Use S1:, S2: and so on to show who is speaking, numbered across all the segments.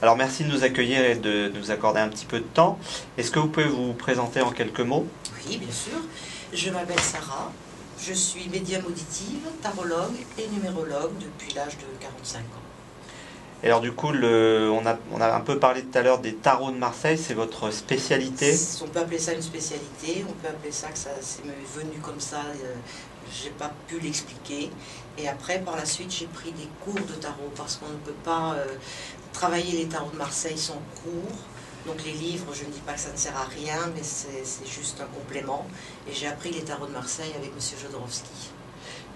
S1: Alors merci de nous accueillir et de nous accorder un petit peu de temps. Est-ce que vous pouvez vous présenter en quelques mots?
S2: Oui, bien sûr. Je m'appelle Sarah, je suis médium auditive, tarologue et numérologue depuis l'âge de 45 ans.
S1: Et alors du coup, on a un peu parlé tout à l'heure des tarots de Marseille, c'est votre spécialité?
S2: On peut appeler ça une spécialité, on peut appeler ça que ça c'est venu comme ça, j'ai pas pu l'expliquer. Et après, par la suite, j'ai pris des cours de tarot parce qu'on ne peut pas travailler les tarots de Marseille sans cours. Donc les livres, je ne dis pas que ça ne sert à rien, mais c'est juste un complément. Et j'ai appris les tarots de Marseille avec M. Jodorowsky.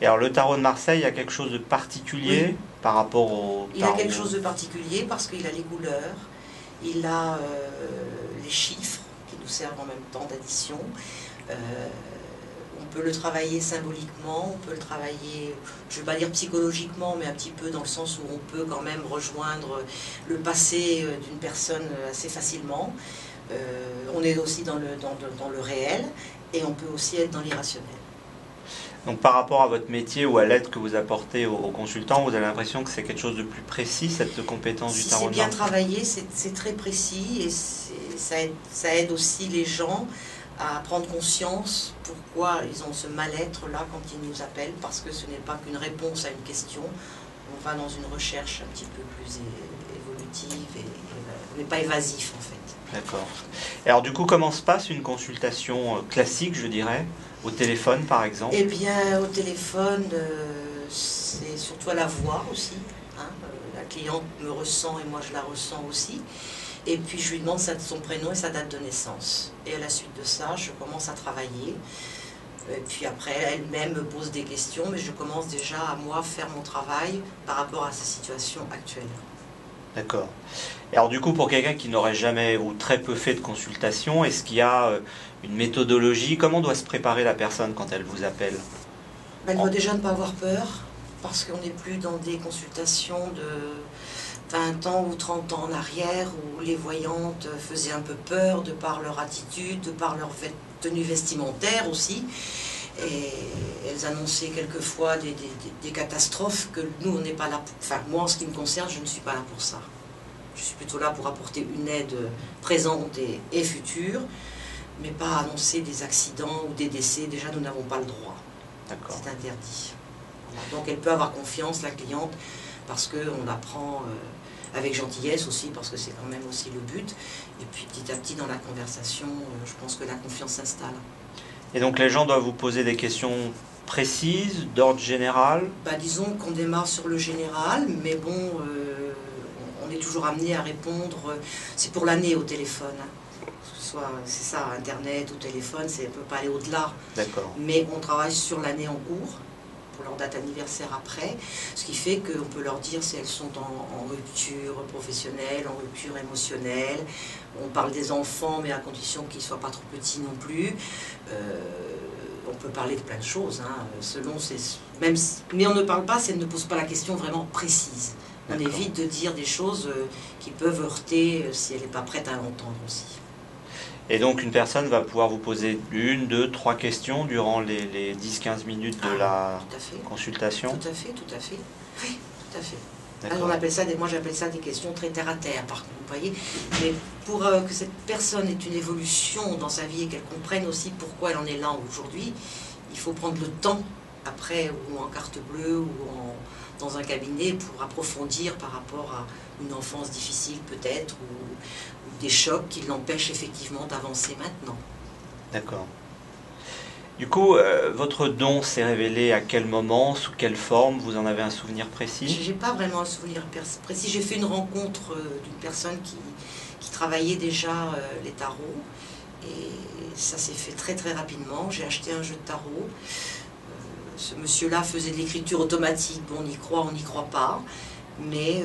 S1: Et alors le tarot de Marseille, il y a quelque chose de particulier
S2: Oui.
S1: par rapport au tarot?
S2: Il a quelque chose de particulier parce qu'il a les couleurs, il a les chiffres qui nous servent en même temps d'addition. On peut le travailler symboliquement, on peut le travailler, je ne vais pas dire psychologiquement, mais un petit peu dans le sens où on peut quand même rejoindre le passé d'une personne assez facilement. On est aussi dans le réel et on peut aussi être dans l'irrationnel.
S1: Donc par rapport à votre métier ou à l'aide que vous apportez aux consultants, vous avez l'impression que c'est quelque chose de plus précis, cette compétence du tarot de Marseille?
S2: Si c'est bien travaillé, c'est très précis et ça aide aussi les gens à prendre conscience pourquoi ils ont ce mal-être là quand ils nous appellent, parce que ce n'est pas qu'une réponse à une question, on va dans une recherche un petit peu plus évolutive et on n'est pas évasif en fait.
S1: D'accord. Et alors du coup, comment se passe une consultation classique, je dirais, au téléphone par exemple?
S2: Eh bien, au téléphone, c'est surtout à la voix aussi. Hein, la cliente me ressent et moi je la ressens aussi. Et puis je lui demande son prénom et sa date de naissance. Et à la suite de ça, je commence à travailler. Et puis après, elle-même me pose des questions, mais je commence déjà à moi faire mon travail par rapport à sa situation actuelle.
S1: D'accord. Et alors du coup, pour quelqu'un qui n'aurait jamais ou très peu fait de consultation, est-ce qu'il y a une méthodologie? Comment doit se préparer la personne quand elle vous appelle?
S2: Elle doit déjà ne pas avoir peur, parce qu'on n'est plus dans des consultations de 20 ans ou 30 ans en arrière, où les voyantes faisaient un peu peur de par leur attitude, de par leur tenue vestimentaire aussi. Et elles annonçaient quelquefois des catastrophes que nous, on n'est pas là pour... Enfin, moi, en ce qui me concerne, je ne suis pas là pour ça. Je suis plutôt là pour apporter une aide présente et future, mais pas annoncer des accidents ou des décès. Déjà, nous n'avons pas le droit. C'est interdit. Voilà. Donc, elle peut avoir confiance, la cliente, parce qu'on apprend avec gentillesse aussi, parce que c'est quand même aussi le but. Et puis, petit à petit, dans la conversation, je pense que la confiance s'installe.
S1: Et donc les gens doivent vous poser des questions précises, d'ordre général?
S2: Disons qu'on démarre sur le général, mais bon, on est toujours amené à répondre. C'est pour l'année au téléphone. Hein. Soit c'est ça, Internet ou téléphone, on ne peut pas aller au-delà.
S1: D'accord.
S2: Mais on travaille sur l'année en cours, pour leur date anniversaire après, ce qui fait qu'on peut leur dire si elles sont en rupture professionnelle, en rupture émotionnelle. On parle des enfants, mais à condition qu'ils ne soient pas trop petits non plus. On peut parler de plein de choses, hein, selon mais on ne parle pas, si elle ne pose pas la question vraiment précise. On évite de dire des choses qui peuvent heurter si elle n'est pas prête à l'entendre aussi.
S1: Et donc une personne va pouvoir vous poser 1, 2, 3 questions durant les 10-15 minutes de la consultation?
S2: Tout à fait. Oui, tout à fait. Alors on appelle ça moi j'appelle ça des questions très terre à terre, par contre, vous voyez. Mais pour que cette personne ait une évolution dans sa vie et qu'elle comprenne aussi pourquoi elle en est là aujourd'hui, il faut prendre le temps, après, ou en carte bleue, ou dans un cabinet, pour approfondir par rapport à une enfance difficile peut-être, ou des chocs qui l'empêchent effectivement d'avancer maintenant.
S1: D'accord. Du coup, votre don s'est révélé à quel moment, sous quelle forme? Vous en avez un souvenir précis?
S2: J'ai pas vraiment un souvenir précis. J'ai fait une rencontre d'une personne qui travaillait déjà les tarots. Et ça s'est fait très très rapidement. J'ai acheté un jeu de tarot. Ce monsieur-là faisait de l'écriture automatique. Bon, on y croit, on n'y croit pas. Mais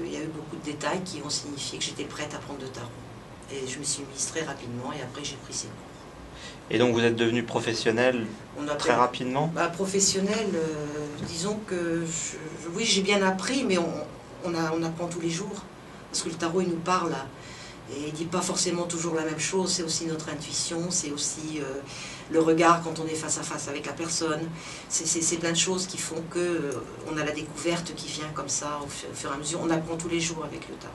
S2: il y a eu beaucoup de détails qui ont signifié que j'étais prête à prendre de tarot. Et je me suis mise très rapidement et après j'ai pris ses cours.
S1: Et donc vous êtes devenu professionnel très rapidement?
S2: Professionnel, disons que oui, j'ai bien appris, mais on apprend tous les jours. Parce que le tarot, il nous parle. Et il ne dit pas forcément toujours la même chose. C'est aussi notre intuition, c'est aussi le regard quand on est face à face avec la personne. C'est plein de choses qui font qu'on a la découverte qui vient comme ça au fur et à mesure. On apprend tous les jours avec le tarot.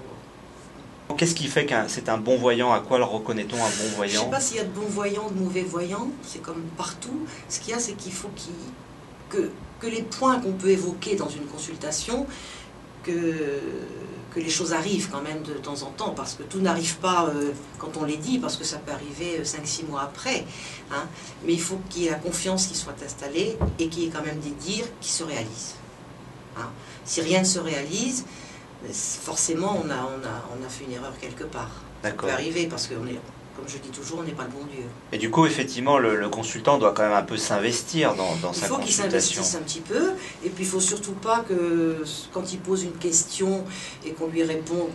S1: Qu'est-ce qui fait que c'est un bon voyant? À quoi le reconnaît-on un bon
S2: Je ne sais
S1: voyant?
S2: pas s'il y a de bons voyants, de mauvais voyants, c'est comme partout. Ce qu'il y a, c'est qu'il faut que les points qu'on peut évoquer dans une consultation, que les choses arrivent quand même de temps en temps, parce que tout n'arrive pas quand on les dit, parce que ça peut arriver 5-6 mois après. Hein. Mais il faut qu'il y ait la confiance qui soit installée et qu'il y ait quand même des dires qui se réalisent. Hein. Si rien ne se réalise, forcément on a fait une erreur quelque part. Ça peut arriver parce que, comme je dis toujours, on n'est pas le bon Dieu.
S1: Et du coup, effectivement, le consultant doit quand même un peu s'investir dans sa consultation.
S2: Il faut qu'il s'investisse un petit peu, et puis il ne faut surtout pas que, quand il pose une question et qu'on lui répond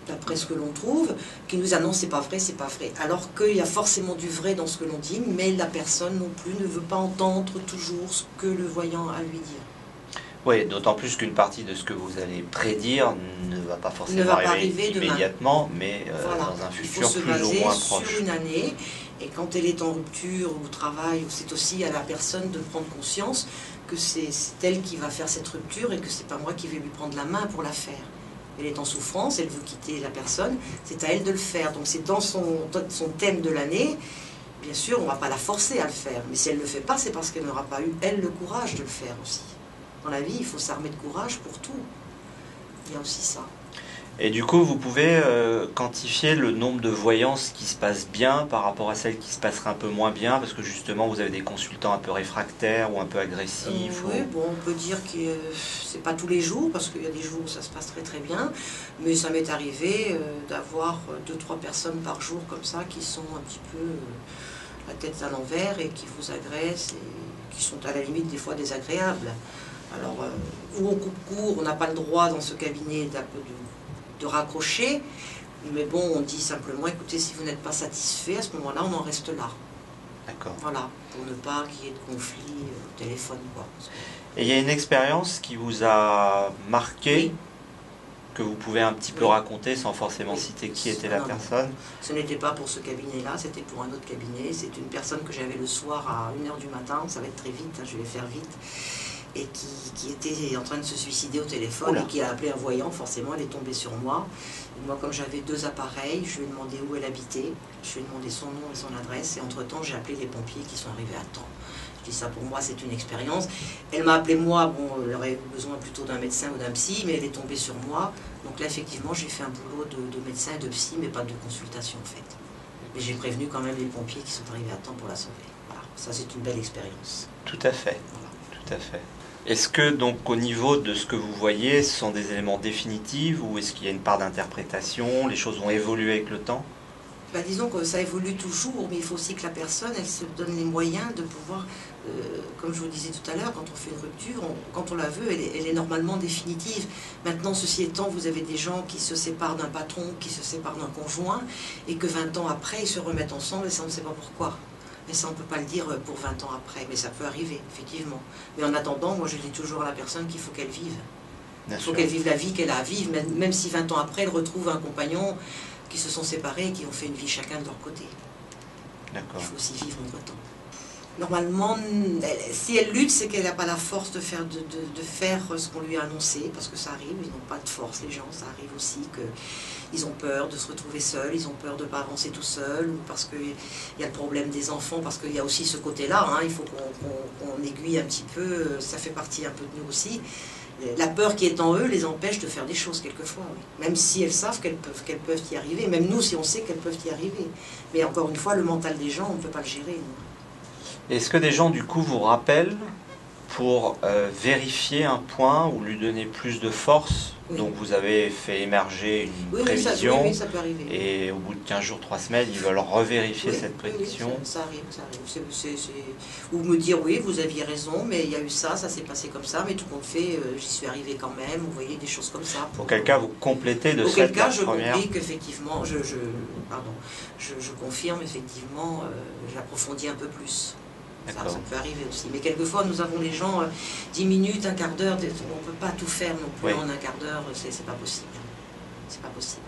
S2: d'après ce que l'on trouve, qu'il nous annonce c'est pas vrai, c'est pas vrai. Alors qu'il y a forcément du vrai dans ce que l'on dit, mais la personne non plus ne veut pas entendre toujours ce que le voyant a à lui dire.
S1: Oui, d'autant plus qu'une partie de ce que vous allez prédire ne va pas forcément arriver immédiatement, mais voilà, dans un futur plus ou moins proche. Il faut se baser sur une année, et quand elle est en rupture ou au travail, c'est aussi à la personne de prendre conscience que c'est elle qui va faire cette rupture et que c'est pas moi qui vais lui prendre la main pour la faire. Elle est en souffrance, elle veut quitter la personne, c'est à elle de le faire. Donc c'est dans son thème de l'année. Bien sûr, on ne va pas la forcer à le faire, mais si elle ne le fait pas, c'est parce qu'elle n'aura pas eu, elle, le courage de le faire aussi. Dans la vie, il faut s'armer de courage pour tout. Il y a aussi ça. Et du coup, vous pouvez quantifier le nombre de voyances qui se passent bien par rapport à celles qui se passeraient un peu moins bien, parce que justement, vous avez des consultants un peu réfractaires ou un peu agressifs.
S2: Oui, bon, on peut dire que c'est pas tous les jours, parce qu'il y a des jours où ça se passe très très bien, mais ça m'est arrivé d'avoir 2-3 personnes par jour comme ça qui sont un petit peu la tête à l'envers et qui vous agressent et qui sont à la limite des fois désagréables. Alors, où on coupe court, on n'a pas le droit dans ce cabinet de raccrocher, mais bon, on dit simplement, écoutez, si vous n'êtes pas satisfait, à ce moment-là, on en reste là.
S1: D'accord.
S2: Voilà, pour ne pas qu'il y ait de conflit au téléphone, quoi.
S1: Et il y a une expérience qui vous a marqué, oui, que vous pouvez un petit peu raconter sans forcément citer qui était la personne?
S2: Ce n'était pas pour ce cabinet-là, c'était pour un autre cabinet. C'est une personne que j'avais le soir à 1 h du matin, ça va être très vite, hein, je vais faire vite, et qui était en train de se suicider au téléphone. Oula. Et qui a appelé un voyant, forcément elle est tombée sur moi. Et moi, comme j'avais 2 appareils, je lui ai demandé où elle habitait, je lui ai demandé son nom et son adresse, et entre-temps j'ai appelé les pompiers qui sont arrivés à temps. Je dis ça, pour moi c'est une expérience. Elle m'a appelé moi, bon, elle aurait eu besoin plutôt d'un médecin ou d'un psy, mais elle est tombée sur moi. Donc là effectivement j'ai fait un boulot de médecin et de psy, mais pas de consultation en fait. Mais j'ai prévenu quand même les pompiers qui sont arrivés à temps pour la sauver. Voilà, ça c'est une belle expérience.
S1: Tout à fait, voilà. Tout à fait. Est-ce que donc au niveau de ce que vous voyez, ce sont des éléments définitifs ou est-ce qu'il y a une part d'interprétation? Les choses ont évolué avec le temps?
S2: Ben, disons que ça évolue toujours, mais il faut aussi que la personne, elle se donne les moyens de pouvoir, comme je vous disais tout à l'heure, quand on fait une rupture, quand on la veut, elle est normalement définitive. Maintenant, ceci étant, vous avez des gens qui se séparent d'un patron, qui se séparent d'un conjoint, et que 20 ans après, ils se remettent ensemble, et ça, on ne sait pas pourquoi. Mais ça, on ne peut pas le dire pour 20 ans après, mais ça peut arriver, effectivement. Mais en attendant, moi, je dis toujours à la personne qu'il faut qu'elle vive. Il faut qu'elle vive la vie qu'elle a à vivre, même si 20 ans après, elle retrouve un compagnon qui se sont séparés et qui ont fait une vie chacun de leur côté. Il faut aussi vivre entre-temps. Normalement, si elle lutte, c'est qu'elle n'a pas la force de faire ce qu'on lui a annoncé, parce que ça arrive, ils n'ont pas de force, les gens, ça arrive aussi qu'ils ont peur de se retrouver seuls, ils ont peur de ne pas avancer tout seuls, ou parce qu'il y a le problème des enfants, parce qu'il y a aussi ce côté-là, hein, il faut qu'on aiguille un petit peu, ça fait partie un peu de nous aussi. La peur qui est en eux les empêche de faire des choses quelquefois, oui. Même si elles savent qu'elles peuvent y arriver, même nous si on sait qu'elles peuvent y arriver. Mais encore une fois, le mental des gens, on ne peut pas le gérer.
S1: Est-ce que des gens du coup vous rappellent pour vérifier un point ou lui donner plus de force? Oui. Donc vous avez fait émerger une prévision,
S2: oui, ça peut arriver.
S1: Et au bout de 15 jours, 3 semaines, ils veulent revérifier cette prédiction.
S2: Oui, ça arrive. Ou me dire, oui, vous aviez raison, mais il y a eu ça s'est passé comme ça, mais tout compte fait, j'y suis arrivé quand même, vous voyez, des choses comme ça.
S1: Auquel cas, vous complétez de cette première...
S2: Auquel cas, je complique, effectivement, je confirme, effectivement, j'approfondis un peu plus. Ça peut arriver aussi. Mais quelquefois, nous avons les gens 10 minutes, un quart d'heure, on ne peut pas tout faire non plus en un quart d'heure, c'est pas possible. C'est pas possible.